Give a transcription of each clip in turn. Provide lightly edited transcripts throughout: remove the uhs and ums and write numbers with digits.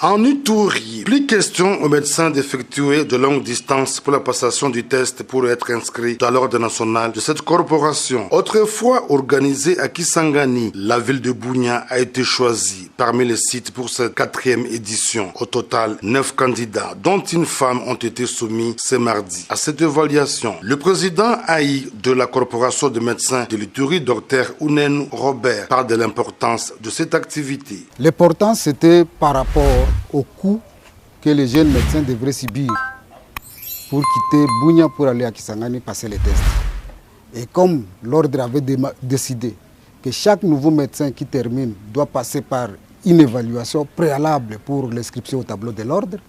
En Ituri, plus question aux médecins d'effectuer de longues distances pour la passation du test pour être inscrits dans l'ordre national de cette corporation. Autrefois organisée à Kisangani, la ville de Bunia a été choisie parmi les sites pour cette 4e édition. Au total, 9 candidats, dont une femme, ont été soumis ce mardi à cette évaluation. Le président AI de la corporation de médecins de l'Ituri, Dr Ounène Robert, parle de l'importance de cette activité. L'importance, c'était par rapport au coût que les jeunes médecins devraient subir pour quitter Bunia pour aller à Kisangani passer les tests. Et comme l'ordre avait décidé que chaque nouveau médecin qui termine doit passer par une évaluation préalable pour l'inscription au tableau de l'ordre,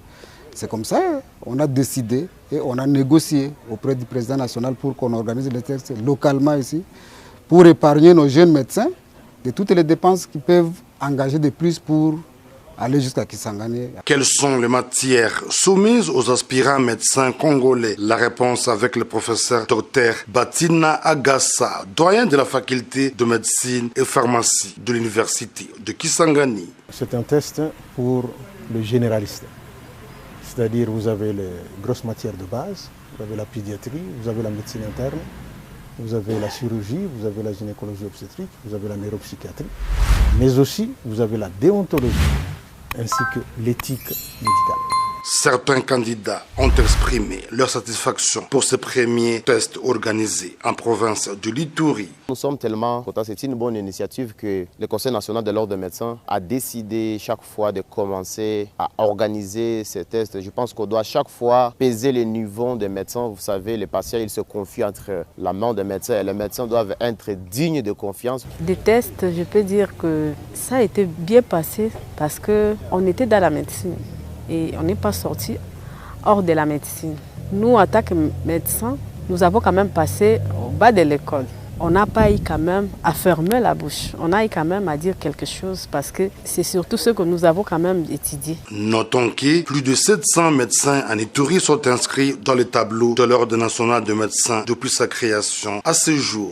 c'est comme ça on a décidé et on a négocié auprès du président national pour qu'on organise les tests localement ici, pour épargner nos jeunes médecins de toutes les dépenses qu'ils peuvent engager de plus pour aller jusqu'à Kisangani. Quelles sont les matières soumises aux aspirants médecins congolais? La réponse avec le professeur Dr Batina Agassa, doyen de la faculté de médecine et pharmacie de l'université de Kisangani. C'est un test pour le généraliste. C'est-à-dire vous avez les grosses matières de base, vous avez la pédiatrie, vous avez la médecine interne, vous avez la chirurgie, vous avez la gynécologie obstétrique, vous avez la neuropsychiatrie, mais aussi vous avez la déontologie ainsi que l'éthique médicale. Certains candidats ont exprimé leur satisfaction pour ce premier test organisé en province de l'Ituri. Nous sommes tellement contents, c'est une bonne initiative que le Conseil national de l'ordre des médecins a décidé chaque fois de commencer à organiser ces tests. Je pense qu'on doit chaque fois peser les niveaux des médecins. Vous savez, les patients, ils se confient entre la main des médecins et les médecins doivent être dignes de confiance. Des tests, je peux dire que ça a été bien passé parce qu'on était dans la médecine. Et on n'est pas sorti hors de la médecine. Nous, en tant que médecins, nous avons quand même passé au bas de l'école. On n'a pas eu quand même à fermer la bouche. On a eu quand même à dire quelque chose parce que c'est surtout ce que nous avons quand même étudié. Notons que plus de 700 médecins en Ituri sont inscrits dans le tableau de l'Ordre national de médecins depuis sa création à ce jour.